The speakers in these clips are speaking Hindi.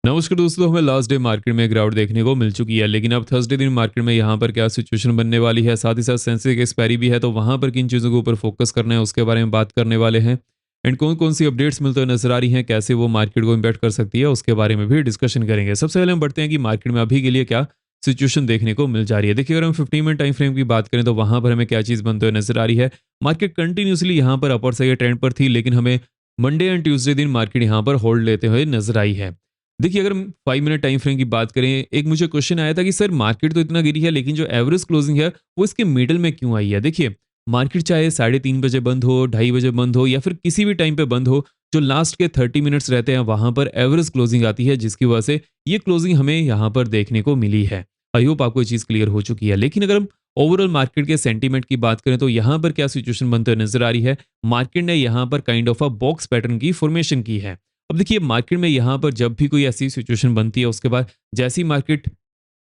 नमस्कार दोस्तों, हमें लास्ट डे मार्केट में गिरावट देखने को मिल चुकी है, लेकिन अब थर्सडे दिन मार्केट में यहाँ पर क्या सिचुएशन बनने वाली है, साथ ही साथ सेंसेक्स एक्सपायरी भी है, तो वहाँ पर किन चीज़ों के ऊपर फोकस करना है उसके बारे में बात करने वाले हैं। एंड कौन कौन सी अपडेट्स मिलते हुए नजर आ रही हैं, कैसे वो मार्केट को इम्पैक्ट कर सकती है, उसके बारे में भी डिस्कशन करेंगे। सबसे पहले हम बढ़ते हैं कि मार्केट में अभी के लिए क्या सिचुएशन देखने को मिल जा रही है। देखिए, अगर हम 15 मिनट टाइम फ्रेम की बात करें तो वहाँ पर हमें क्या चीज़ बनते हुए नजर आ रही है। मार्केट कंटिन्यूसली यहाँ पर अपर साइड ट्रेंड पर थी, लेकिन हमें मंडे एंड ट्यूसडे दिन मार्केट यहाँ पर होल्ड लेते हुए नजर आई है। देखिए, अगर हम 5 मिनट टाइम फ्रेम की बात करें, एक मुझे क्वेश्चन आया था कि सर मार्केट तो इतना गिरी है, लेकिन जो एवरेज क्लोजिंग है वो इसके मिडल में क्यों आई है। देखिए, मार्केट चाहे 3:30 बजे बंद हो, 2:30 बजे बंद हो या फिर किसी भी टाइम पे बंद हो, जो लास्ट के 30 मिनट्स रहते हैं वहां पर एवरेज क्लोजिंग आती है, जिसकी वजह से ये क्लोजिंग हमें यहाँ पर देखने को मिली है। आई होप आपको ये चीज़ क्लियर हो चुकी है। लेकिन अगर हम ओवरऑल मार्केट के सेंटीमेंट की बात करें तो यहाँ पर क्या सिचुएशन बनते हुए नजर आ रही है। मार्केट ने यहाँ पर kind of a box pattern की फॉर्मेशन की है। अब देखिए, मार्केट में यहाँ पर जब भी कोई ऐसी सिचुएशन बनती है, उसके बाद जैसी मार्केट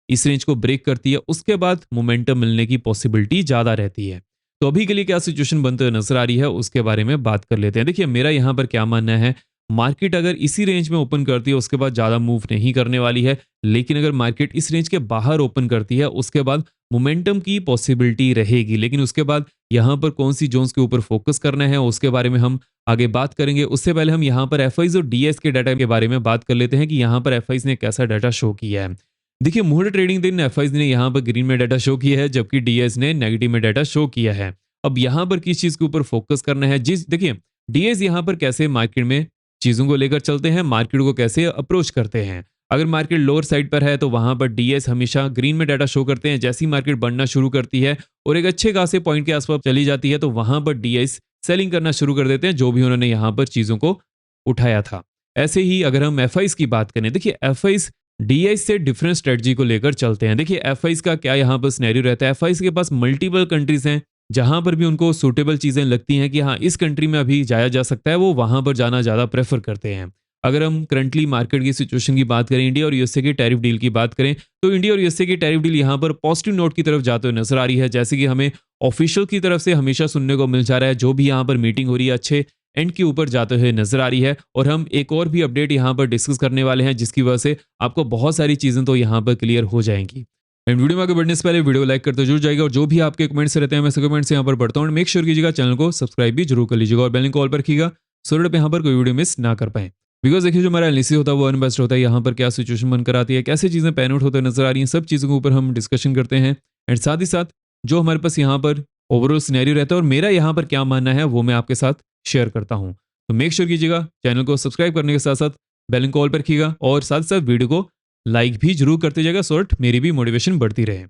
इस रेंज को ब्रेक करती है, उसके बाद मोमेंटम मिलने की पॉसिबिलिटी ज़्यादा रहती है। तो अभी के लिए क्या सिचुएशन बनते हुए नजर आ रही है उसके बारे में बात कर लेते हैं। देखिए, मेरा यहाँ पर क्या मानना है, मार्केट अगर इसी रेंज में ओपन करती है उसके बाद ज़्यादा मूव नहीं करने वाली है। लेकिन अगर मार्केट इस रेंज के बाहर ओपन करती है उसके बाद मोमेंटम की पॉसिबिलिटी रहेगी। लेकिन उसके बाद यहाँ पर कौन सी जोन्स के ऊपर फोकस करना है उसके बारे में हम आगे बात करेंगे। उससे पहले हम यहाँ पर एफआईज और डीएस के डाटा के बारे में बात कर लेते हैं कि यहाँ पर एफआईज ने कैसा डाटा शो किया है। देखिए, मुहूर्त ट्रेडिंग दिन एफआईज ने यहाँ पर ग्रीन में डाटा शो किया है, जबकि डीएस ने नेगेटिव में डाटा शो किया है। अब यहाँ पर किस चीज के ऊपर फोकस करना है, जिस देखिए डीएस यहाँ पर कैसे मार्केट में चीजों को लेकर चलते हैं, मार्केट को कैसे अप्रोच करते हैं। अगर मार्केट लोअर साइड पर है तो वहां पर डीएस हमेशा ग्रीन में डाटा शो करते हैं। जैसी मार्केट बढ़ना शुरू करती है और एक अच्छे खासे पॉइंट के आसपास चली जाती है तो वहां पर डीएस सेलिंग करना शुरू कर देते हैं, जो भी उन्होंने यहाँ पर चीजों को उठाया था। ऐसे ही अगर हम एफआईज की बात करें, देखिए एफआईज डीआईज से डिफरेंट स्ट्रेटजी को लेकर चलते हैं। देखिए, एफआईज का क्या यहाँ पर सिनेरियो रहता है, एफआईज के पास मल्टीपल कंट्रीज हैं, जहां पर भी उनको सूटेबल चीजें लगती हैं कि हाँ इस कंट्री में अभी जाया जा सकता है, वो वहां पर जाना ज्यादा प्रेफर करते हैं। अगर हम करंटली मार्केट की सिचुएशन की बात करें, इंडिया और यूएसए की टैरिफ डील की बात करें, तो इंडिया और यूएसए की टैरिफ डील यहाँ पर पॉजिटिव नोट की तरफ जाते हुए नजर आ रही है। जैसे कि हमें ऑफिशियल की तरफ से हमेशा सुनने को मिल जा रहा है, जो भी यहाँ पर मीटिंग हो रही है अच्छे एंड के ऊपर जाते हुए नजर आ रही है। और हम एक और भी अपडेट यहाँ पर डिस्कस करने वाले हैं, जिसकी वजह से आपको बहुत सारी चीजें तो यहाँ पर क्लियर हो जाएंगी। एंड वीडियो में आगे बढ़ने से पहले वीडियो लाइक करते जरूर जाएगा, और जो भी आपके कमेंट्स रहते हैं मैं से कमेंट्स यहाँ पर पढ़ता हूँ। मेक श्योर कीजिएगा चैनल को सब्सक्राइब भी जरूर कर लीजिएगा और बेल आइकन ऑल पर रखिएगा, सो दैट आप यहाँ पर कोई वीडियो मिस ना कर पाए। बिकॉज देखिए, जो हमारा एनालिसिस होता है वो अनबेस्ड होता है। यहाँ पर क्या सिचुएशन बनकर आती है, कैसे चीजें पैन आउट होते नजर आ रही हैं, सब चीजों के ऊपर हम डिस्कशन करते हैं। एंड साथ ही साथ जो हमारे पास यहाँ पर ओवरऑल सिनेरियो रहता है और मेरा यहाँ पर क्या मानना है वो मैं आपके साथ शेयर करता हूँ। तो मेक श्योर कीजिएगा चैनल को सब्सक्राइब करने के साथ साथ बेल आइकन ऑल पर रखिएगा, और साथ साथ वीडियो को लाइक भी जरूर करते जाएगा, सो दैट मेरी भी मोटिवेशन बढ़ती रहे।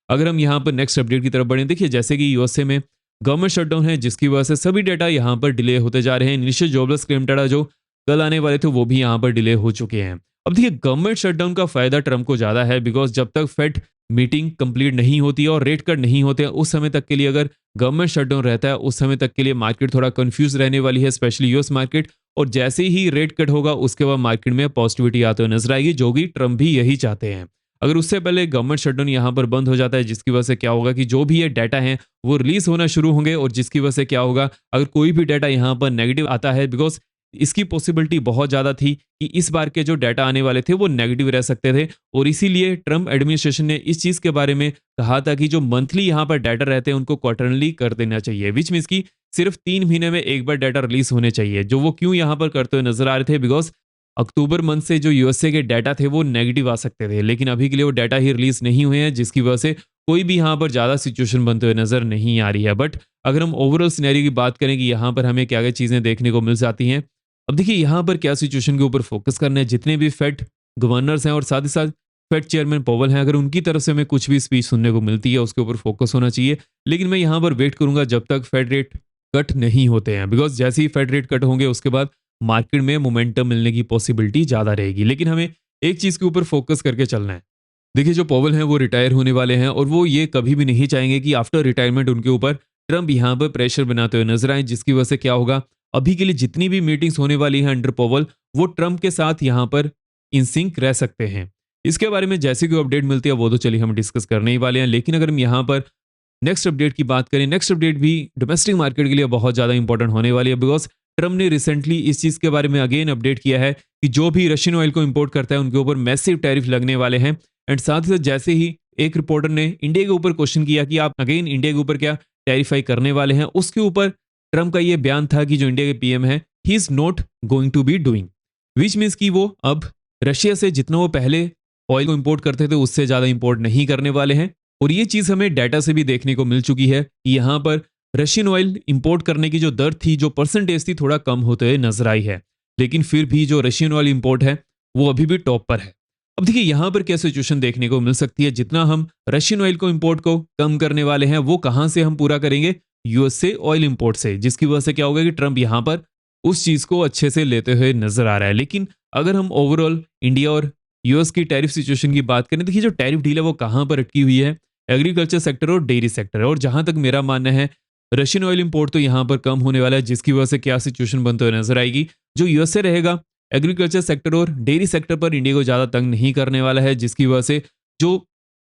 अगर हम यहाँ पर नेक्स्ट अपडेट की तरफ बढ़ें, देखिए जैसे कि यूएसए में गवर्नमेंट शटडाउन है, जिसकी वजह से सभी डाटा यहाँ पर डिले होते जा रहे हैं। इनिशियल जॉबलेस क्लेम डाटा जो कल आने वाले थे वो भी यहाँ पर डिले हो चुके हैं। अब देखिए, गवर्नमेंट शटडाउन का फायदा ट्रम्प को ज्यादा है, बिकॉज जब तक फेड मीटिंग कंप्लीट नहीं होती है और रेट कट नहीं होते हैं, उस समय तक के लिए अगर गवर्नमेंट शटडाउन रहता है, उस समय तक के लिए मार्केट थोड़ा कंफ्यूज रहने वाली है, स्पेशली यूएस मार्केट। और जैसे ही रेट कट होगा उसके बाद मार्केट में पॉजिटिविटी आते हुए नजर आएगी, जो कि ट्रम्प भी यही चाहते हैं। अगर उससे पहले गवर्नमेंट शटडाउन यहाँ पर बंद हो जाता है, जिसकी वजह से क्या होगा कि जो भी ये डाटा है वो रिलीज होना शुरू होंगे, और जिसकी वजह से क्या होगा, अगर कोई भी डाटा यहाँ पर नेगेटिव आता है, बिकॉज इसकी पॉसिबिलिटी बहुत ज़्यादा थी कि इस बार के जो डाटा आने वाले थे वो नेगेटिव रह सकते थे। और इसीलिए ट्रम्प एडमिनिस्ट्रेशन ने इस चीज़ के बारे में कहा था कि जो मंथली यहाँ पर डाटा रहते हैं उनको क्वार्टरली कर देना चाहिए, विच मीन्स की सिर्फ 3 महीने में एक बार डाटा रिलीज होने चाहिए। जो वो क्यों यहाँ पर करते हुए नजर आ रहे थे, बिकॉज अक्टूबर मंथ से जो यूएसए के डाटा थे वो नेगेटिव आ सकते थे, लेकिन अभी के लिए वो डाटा ही रिलीज नहीं हुए हैं, जिसकी वजह से कोई भी यहाँ पर ज़्यादा सिचुएशन बनते हुए नजर नहीं आ रही है। बट अगर हम ओवरऑल सिनेरियो की बात करें कि यहाँ पर हमें क्या क्या चीज़ें देखने को मिल जाती हैं। अब देखिए, यहाँ पर क्या सिचुएशन के ऊपर फोकस करना है, जितने भी फेड गवर्नर्स हैं और साथ ही साथ फेड चेयरमैन पॉवेल हैं, अगर उनकी तरफ से हमें कुछ भी स्पीच सुनने को मिलती है उसके ऊपर फोकस होना चाहिए। लेकिन मैं यहाँ पर वेट करूंगा जब तक फेड रेट कट नहीं होते हैं, बिकॉज जैसे ही फेड रेट कट होंगे उसके बाद मार्केट में मोमेंटम मिलने की पॉसिबिलिटी ज़्यादा रहेगी। लेकिन हमें एक चीज़ के ऊपर फोकस करके चलना है। देखिए, जो पॉवेल हैं वो रिटायर होने वाले हैं, और वो ये कभी भी नहीं चाहेंगे कि आफ्टर रिटायरमेंट उनके ऊपर ट्रम्प यहाँ पर प्रेशर बनाते हुए नजर आए, जिसकी वजह से क्या होगा, अभी के लिए जितनी भी मीटिंग्स होने वाली हैं अंडर पॉवेल, वो ट्रम्प के साथ यहाँ पर इन सिंक रह सकते हैं। इसके बारे में जैसे कोई अपडेट मिलती है वो तो चलिए हम डिस्कस करने ही वाले हैं। लेकिन अगर हम यहाँ पर नेक्स्ट अपडेट की बात करें, नेक्स्ट अपडेट भी डोमेस्टिक मार्केट के लिए बहुत ज़्यादा इंपॉर्टेंट होने वाली है, बिकॉज ट्रम्प ने रिसेंटली इस चीज़ के बारे में अगेन अपडेट किया है कि जो भी रशियन ऑयल को इंपोर्ट करता है उनके ऊपर मैसिव टैरिफ लगने वाले हैं। एंड साथ ही साथ जैसे ही एक रिपोर्टर ने इंडिया के ऊपर क्वेश्चन किया कि आप अगेन इंडिया के ऊपर क्या टैरिफाई करने वाले हैं, उसके ऊपर ट्रम्प का ये बयान था कि जो इंडिया के पीएम है, he is not going to be doing, which means कि वो अब रशिया से जितना वो पहले ऑयल को इंपोर्ट करते थे उससे ज़्यादा इंपोर्ट नहीं करने वाले हैं। और ये चीज़ हमें डाटा से भी देखने को मिल चुकी है कि यहाँ पर रशियन ऑयल इंपोर्ट करने की जो दर थी, जो परसेंटेज थी, थोड़ा कम होते हुए नजर आई है। लेकिन फिर भी जो रशियन ऑयल इंपोर्ट है वो अभी भी टॉप पर है। अब देखिए यहाँ पर क्या सिचुएशन देखने को मिल सकती है, जितना हम रशियन ऑयल को इंपोर्ट को कम करने वाले हैं वो कहाँ से हम पूरा करेंगे, यूएस से ऑयल इंपोर्ट से, जिसकी वजह से क्या होगा कि ट्रम्प यहाँ पर उस चीज़ को अच्छे से लेते हुए नजर आ रहा है। लेकिन अगर हम ओवरऑल इंडिया और यूएस की टैरिफ सिचुएशन की बात करें, देखिए जो टैरिफ डील है वो कहाँ पर अटकी हुई है, एग्रीकल्चर सेक्टर और डेयरी सेक्टर है। और जहां तक मेरा मानना है रशियन ऑयल इंपोर्ट तो यहाँ पर कम होने वाला है, जिसकी वजह से क्या सिचुएशन बनते हुए नजर आएगी, जो यूएस से रहेगा एग्रीकल्चर सेक्टर और डेयरी सेक्टर पर इंडिया को ज़्यादा तंग नहीं करने वाला है, जिसकी वजह से जो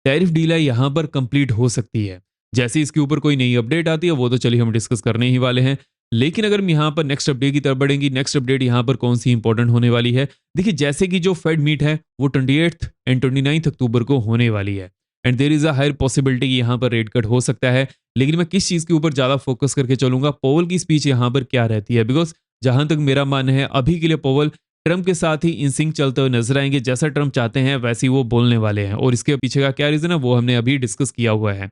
टैरिफ डील है यहाँ पर कंप्लीट हो सकती है। जैसे इसके ऊपर कोई नई अपडेट आती है वो तो चलिए हम डिस्कस करने ही वाले हैं। लेकिन अगर हम यहाँ पर नेक्स्ट अपडेट की तरफ बढ़ेंगी, नेक्स्ट अपडेट यहाँ पर कौन सी इंपॉर्टेंट होने वाली है, देखिए जैसे कि जो फेड मीट है वो 28 एंड 29 अक्टूबर को होने वाली है। And there is a higher possibility कि यहाँ पर रेट कट हो सकता है। लेकिन मैं किस चीज़ के ऊपर ज़्यादा फोकस करके चलूंगा, पोवल की स्पीच यहाँ पर क्या रहती है, बिकॉज जहां तक मेरा मानना है अभी के लिए पोवल ट्रम्प के साथ ही इन सिंक चलते हुए नजर आएंगे। जैसा ट्रम्प चाहते हैं वैसे ही वो बोलने वाले हैं, और इसके पीछे का क्या रीजन है वो हमने अभी डिस्कस किया हुआ है।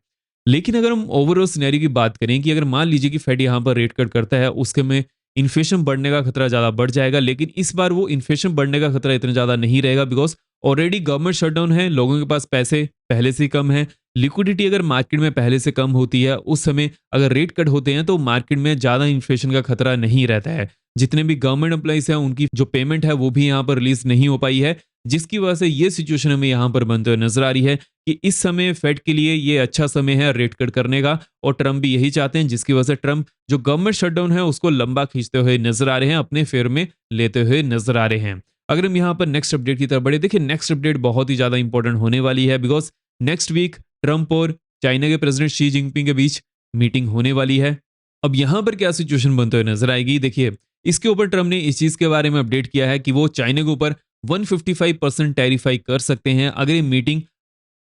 लेकिन अगर हम ओवरऑल सिनेरियो की बात करें कि अगर मान लीजिए कि फेड यहाँ पर रेट कट करता है, उसके में इन्फ्लेशन बढ़ने का खतरा ज़्यादा बढ़ जाएगा। लेकिन इस बार वो इन्फ्लेशन बढ़ने का खतरा इतना ज़्यादा नहीं रहेगा, बिकॉज ऑलरेडी गवर्नमेंट शटडाउन है, लोगों के पास पैसे पहले से ही कम है, लिक्विडिटी अगर मार्केट में पहले से कम होती है, उस समय अगर रेट कट होते हैं तो मार्केट में ज़्यादा इन्फ्लेशन का खतरा नहीं रहता है। जितने भी गवर्नमेंट एम्प्लॉइज हैं उनकी जो पेमेंट है वो भी यहाँ पर रिलीज नहीं हो पाई है, जिसकी वजह से ये सिचुएशन हमें यहाँ पर बनते हुए नजर आ रही है कि इस समय फेड के लिए ये अच्छा समय है रेट कट करने का, और ट्रम्प भी यही चाहते हैं, जिसकी वजह से ट्रम्प जो गवर्नमेंट शटडाउन है उसको लंबा खींचते हुए नजर आ रहे हैं, अपने फेवर में लेते हुए नजर आ रहे हैं। अगर हम यहाँ पर नेक्स्ट अपडेट की तरफ बढ़े, देखिए नेक्स्ट अपडेट बहुत ही ज्यादा इंपॉर्टेंट होने वाली है, बिकॉज नेक्स्ट वीक ट्रम्प और चाइना के प्रेसिडेंट शी जिनपिंग के बीच मीटिंग होने वाली है। अब यहाँ पर क्या सिचुएशन बनते हुए नजर आएगी, देखिए इसके ऊपर ट्रम्प ने इस चीज के बारे में अपडेट किया है कि वो चाइना के ऊपर 155% टैरिफाई कर सकते हैं अगर ये मीटिंग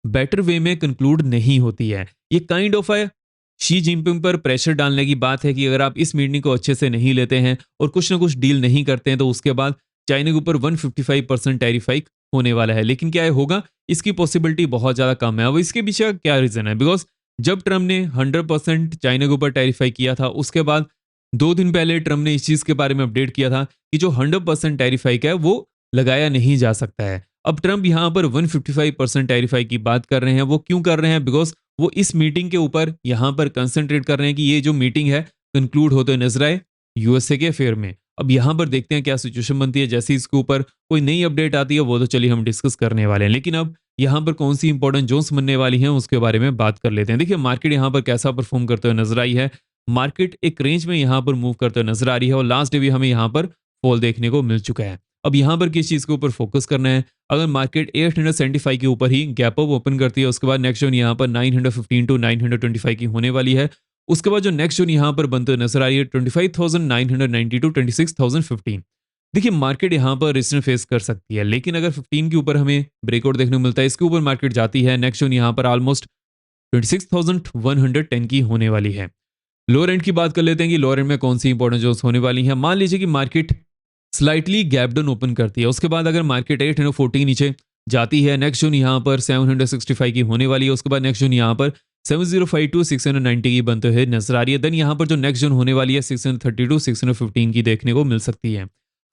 बेटर वे में कंक्लूड नहीं होती है। ये काइंड ऑफ है शी जिनपिंग पर प्रेशर डालने की बात है कि अगर आप इस मीटिंग को अच्छे से नहीं लेते हैं और कुछ ना कुछ डील नहीं करते हैं तो उसके बाद चाइना के ऊपर 155% टैरिफाई होने वाला है। लेकिन क्या होगा, इसकी पॉसिबिलिटी बहुत ज़्यादा कम है। अब इसके पीछे क्या रीज़न है, बिकॉज जब ट्रम्प ने 100% चाइना के ऊपर टैरिफाई किया था, उसके बाद 2 दिन पहले ट्रम्प ने इस चीज़ के बारे में अपडेट किया था कि जो 100% टैरिफाई का है वो लगाया नहीं जा सकता है। अब ट्रम्प यहाँ पर 155% टैरिफाई की बात कर रहे हैं। वो क्यों कर रहे हैं, बिकॉज वो इस मीटिंग के ऊपर यहाँ पर कंसंट्रेट कर रहे हैं कि ये जो मीटिंग है कंक्लूड होते नजर आए यूएसए के फेयर में। अब यहाँ पर देखते हैं क्या सिचुएशन बनती है। जैसे इसके ऊपर कोई नई अपडेट आती है वो तो चलिए हम डिस्कस करने वाले हैं, लेकिन अब यहाँ पर कौन सी इंपॉर्टेंट जोन्स बनने वाली हैं उसके बारे में बात कर लेते हैं। देखिए मार्केट यहाँ पर कैसा परफॉर्म करते हुए नजर आई है। मार्केट एक रेंज में यहाँ पर मूव करते हुए नजर आ रही है, और लास्ट डे भी हमें यहाँ पर फॉल देखने को मिल चुका है। अब यहाँ पर किस चीज़ के ऊपर फोकस करना है, अगर मार्केट 875 के ऊपर ही गैप अप ओपन करती है, उसके बाद नेक्स्ट जोन यहाँ पर 915 टू 925 की होने वाली है। उसके बाद जो नेक्स्ट जोन यहाँ पर बनते नजर आ रही है 25,990 टू 26,015। देखिए मार्केट यहाँ पर रेजिस्टेंस फेस कर सकती है, लेकिन अगर 15 के ऊपर हमें ब्रेकआउट देखने को मिलता है, इसके ऊपर मार्केट जाती है, नेक्स्ट जोन यहाँ पर ऑलमोस्ट 26,110 की होने वाली है। लोअर एंड की बात कर लेते हैं कि लोअर एंड में कौन सी इंपॉर्टेंट जोन्स होने वाली हैं। मान लीजिए कि market slightly gap down open करती है, उसके बाद अगर मार्केट 840 के नीचे जाती है, नेक्स्ट जोन यहाँ पर 765 की होने वाली है। उसके बाद नेक्स्ट जोन यहाँ पर 705 टू 690 की बनते हुए नजर आ रही है। देन यहाँ पर जो नेक्स्ट जोन होने वाली है 630 टू 615 की देखने को मिल सकती है।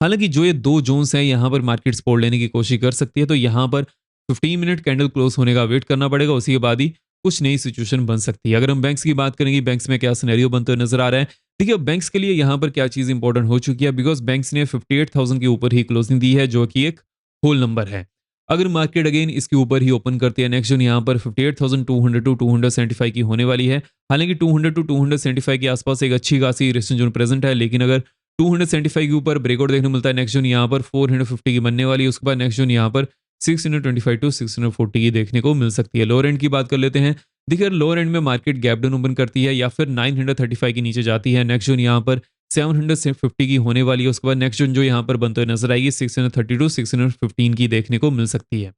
हालांकि जो ये दो जोन्स हैं यहाँ पर मार्केट सपोर्ट लेने की कोशिश कर सकती है, तो यहाँ पर 15 मिनट कैंडल क्लोज होने का वेट करना पड़ेगा, उसी के बाद ही कुछ नई सिचुएशन बन सकती है। अगर हम बैंक्स की बात करेंगे, बैंक्स में क्या सिनेरियो बनते हुए नजर आ रहा है। देखिए बैंक्स के लिए यहाँ पर क्या चीज़ इंपॉर्टेंट हो चुकी है, बिकॉज बैंक्स ने 58,000 के ऊपर ही क्लोजिंग दी है, जो कि एक होल नंबर है। अगर मार्केट अगेन इसके ऊपर ही ओपन करती है, नेक्स्ट जोन यहाँ पर 58,200 टू 275 की होने वाली है। हालांकि 200 टू 275 के आसपास एक अच्छी खासी रेजिस्टेंस जोन प्रेजेंट है, लेकिन अगर 275 के ऊपर ब्रेकआउट देखने को मिलता है, नेक्स्ट जोन यहाँ पर 450 की बनने वाली है। उसके बाद नेक्स्ट जोन यहाँ पर 625 टू 640 की देखने को मिल सकती है। लोअर एंड की बात कर लेते हैं। देखिए लोअर एंड में मार्केट गैप डाउन ओपन करती है या फिर 935 के नीचे जाती है, नेक्स्ट जोन यहाँ पर 750 की होने वाली है। उसके बाद नेक्स्ट जोन जो यहाँ पर बनते हुए नजर आएगी 630 टू 615 की देखने को मिल सकती है।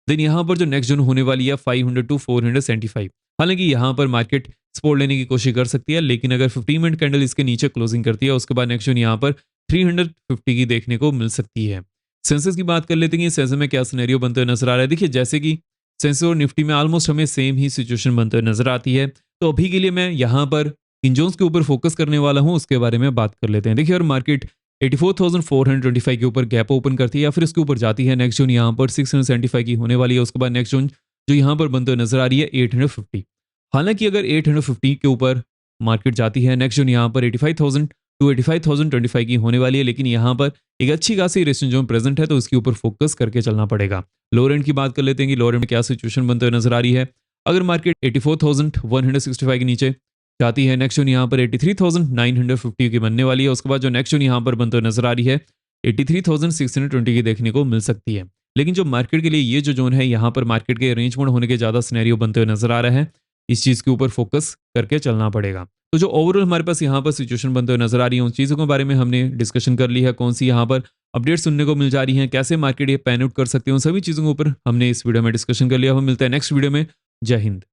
देन यहाँ पर जो नेक्स्ट जोन होने वाली है 500 टू 475। हालांकि यहाँ पर मार्केट सपोर्ट लेने की कोशिश कर सकती है, लेकिन अगर 15 मिनट कैंडल इसके नीचे क्लोजिंग करती है उसके बाद नेक्स्ट जोन यहाँ पर 350 की देखने को मिल सकती है। सेंसेस की बात कर लेते हैं, सेंसेस में क्या सिनेरियो बनते हुए नजर आ रहा है। देखिए जैसे कि सेंसेस और निफ्टी में ऑलमोस्ट हमें सेम ही सिचुएशन बनते हुए नजर आती है, तो अभी के लिए मैं यहाँ पर इन जोन्स के ऊपर फोकस करने वाला हूँ, उसके बारे में बात कर लेते हैं। देखिए, और मार्केट 84,425 के ऊपर गैप ओपन करती है या फिर इसके ऊपर जाती है, नेक्स्ट जोन यहाँ पर 675 की होने वाली है। उसके बाद नेक्स्ट जोन जो यहाँ पर बनते हुए नजर आ रही है 850। हालांकि अगर 850 के ऊपर मार्केट जाती है, नेक्स्ट जोन यहाँ पर 85,000 टू 85,025 की होने वाली है, लेकिन यहाँ पर एक अच्छी खासी रेसिस्टेंस जोन प्रेजेंट है, तो इसके ऊपर फोकस करके चलना पड़ेगा। लोअर एंड की बात कर लेते हैं कि लोअर एंड में क्या सिचुएशन बनते हुए नजर आ रही है। अगर मार्केट 84,165 के नीचे जाती है, नेक्स्ट जोन यहाँ पर 83,950 की बनने वाली है। उसके बाद जो नेक्स्ट जोन यहाँ पर बनते हुए नजर आ रही है 83,620 की देखने को मिल सकती है। लेकिन जो मार्केट के लिए ये जो जोन है, यहाँ पर मार्केट के रेंज मोड होने के ज़्यादा सिनेरियो बनते हुए नजर आ रहा है, इस चीज़ के ऊपर फोकस करके चलना पड़ेगा। तो जो ओवरऑल हमारे पास यहाँ पर सिचुएशन बनते हुए नजर आ रही है, उन चीज़ों के बारे में हमने डिस्कशन कर ली है, कौन सी यहाँ पर अपडेट सुनने को मिल जा रही है, कैसे मार्केट ये पैन आउट कर सकते हैं, उन सभी चीज़ों के ऊपर हमने इस वीडियो में डिस्कशन कर लिया। हम मिलते हैं नेक्स्ट वीडियो में। जय हिंद।